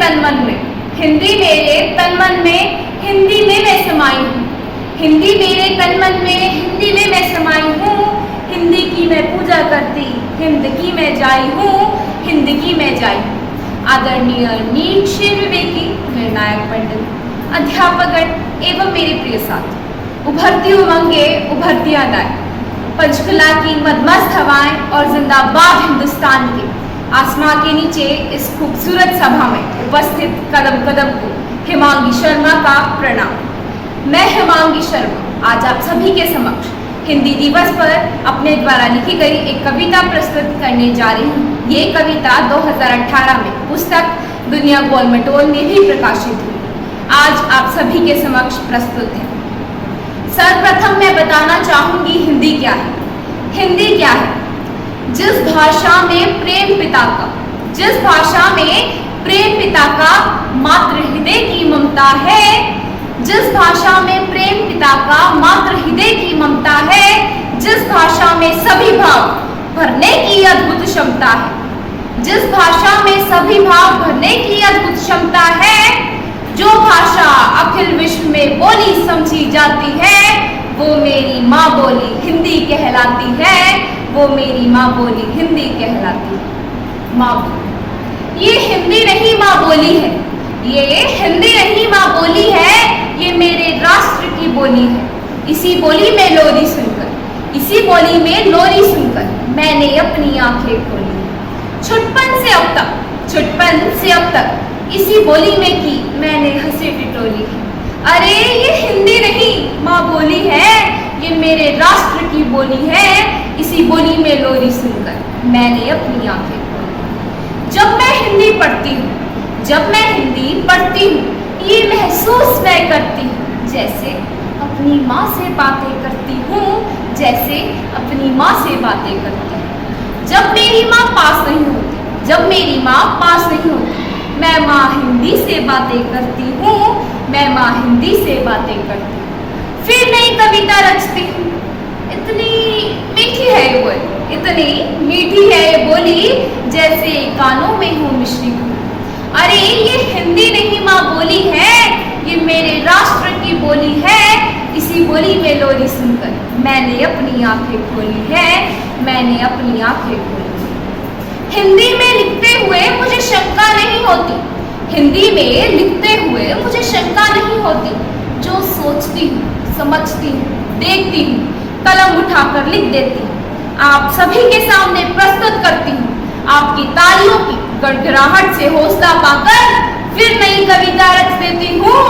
तन मन में, हिंदी मेरे तन मन में, हिंदी में मैं समाई हूँ। हिंदी मेरे तन मन में, हिंदी में मैं समाई हूँ। हिंदी की मैं पूजा करती, हिंद की मैं जाई हूँ, हिंद की मैं जाई हूँ। आदरणीय नीट शेर विवेकी निर्णायक पंडित, अध्यापकगण एवं मेरे प्रिय साथी, उभरती उमंगें, उभरती अदाएं, पंचकुला की मदमस्त हवाएं और जिंदाबाद हिंदुस्तान के आसमां के नीचे इस खूबसूरत सभा में उपस्थित कदम कदम को हिमांगी शर्मा का प्रणाम। मैं हिमांगी शर्मा आज आप सभी के समक्ष हिंदी दिवस पर अपने द्वारा लिखी गई एक कविता प्रस्तुत करने जा रही हूँ। ये कविता 2018 में पुस्तक दुनिया गोल मटोल में भी प्रकाशित हुई। आज आप सभी के समक्ष प्रस्तुत है। सर्वप्रथम मैं बताना चाहूंगी हिंदी क्या है। हिंदी क्या है? जिस भाषा में प्रेम पिता का, जिस भाषा में प्रेम पिता का मातृ हृदय की ममता है, जिस भाषा में प्रेम पिता का मातृ हृदय की ममता है, जिस भाषा में सभी भाव भरने की अद्भुत क्षमता है, जिस भाषा में सभी भाव भरने की अद्भुत क्षमता है, जो भाषा अखिल विश्व में बोली समझी जाती है, वो मेरी माँ बोली हिंदी कहलाती है, वो मेरी माँ बोली हिंदी कहलाती है। माँ बोली, ये हिंदी नहीं माँ बोली है, ये हिंदी नहीं माँ बोली है, ये मेरे राष्ट्र की बोली है। इसी बोली में लोरी सुनकर, इसी बोली में लोरी सुनकर मैंने अपनी आंखें खोली। छुटपन से अब तक, छुटपन से अब तक इसी बोली में की मैंने हंसी टिटोली। अरे ये हिंदी नहीं माँ बोली है, ये मेरे राष्ट्र की बोली है। इसी बोली में लोरी सुनकर मैंने अपनी आंखें खोली। जब मैं हिंदी पढ़ती हूँ, जब मैं हिंदी पढ़ती हूँ, ये महसूस मैं करती हूँ जैसे अपनी माँ से बातें करती हूँ, जैसे अपनी माँ से बातें करती हूँ। जब मेरी माँ पास नहीं होती, जब मेरी माँ पास नहीं होती, मैं माँ हिंदी से बातें करती हूँ, मैं माँ हिंदी से बातें करती हूँ। फिर नई कविता रचती हूँ। इतनी मीठी है ये बोली, इतनी मीठी है ये बोली, जैसे कानों में हो मिश्री घोली। अरे ये हिंदी नहीं माँ बोली है, ये मेरे राष्ट्र की बोली है। इसी बोली में लोरी सुनकर मैंने अपनी आंखें खोली है, मैंने अपनी आंखें खोली। हिंदी में लिखते हुए मुझे शंका नहीं होती, हिंदी में लिखते हुए मुझे शंका नहीं होती। जो सोचती हूँ, समझती हूँ, देखती हूँ, कलम उठाकर लिख देती हूँ, आप सभी के सामने प्रस्तुत करती हूँ। आपकी तालियों की गड़गड़ाहट से हौसला पाकर फिर नई कविता रच देती हूँ।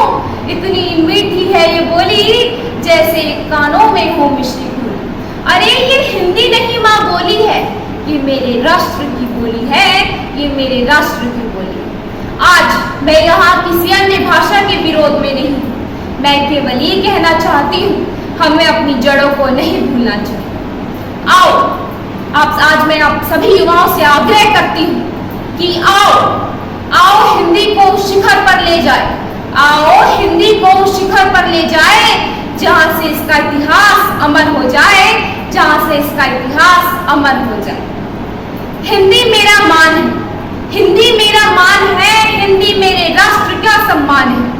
इतनी मीठी है ये बोली, जैसे कानों में हो मिश्री घोली। अरे ये हिंदी नहीं माँ बोली है, ये मेरे राष्ट्र की बोली है, ये मेरे राष्ट्र की बोली है। आज मैं यहाँ किसी अन्य भाषा के विरोध में नहीं हूँ, मैं केवल ये कहना चाहती हूँ, हमें अपनी जड़ों को नहीं भूलना चाहिए। आओ, आज मैं आप सभी युवाओं से आग्रह करती हूँ कि आओ, आओ हिंदी को शिखर पर ले जाए, आओ हिंदी को शिखर पर ले जाए, जहाँ से इसका इतिहास अमर हो जाए, जहाँ से इसका इतिहास अमर हो जाए। हिंदी मेरा मान है, हिंदी मेरा मान है, हिंदी मेरे राष्ट्र का सम्मान है।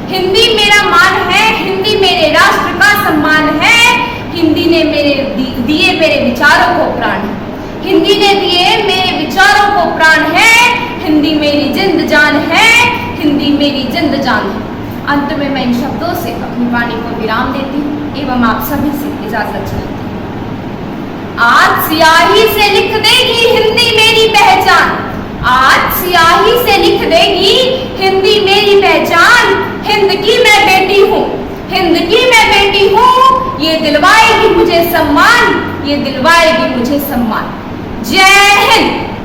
हिंदी मेरा मान है, हिंदी मेरे राष्ट्र का सम्मान है। हिंदी ने दिए मेरे विचारों को प्राण है, हिंदी ने दिए मेरे विचारों को प्राण है। हिंदी मेरी जिंद जान है, हिंदी मेरी जिंद जान है। अंत में मैं इन शब्दों से अपनी वाणी को विराम देती हूँ एवं आप सभी से इजाजत चाहती हूँ। आज स्याही से लिख देगी हिंदी मेरी पहचान, आज स्याही से लिख देगी हिंदी मेरी पहचान। हिंद की मैं बेटी हूँ, हिंद की मैं बेटी हूँ, ये दिलवाएगी मुझे सम्मान, ये दिलवाएगी मुझे सम्मान। जय हिंद।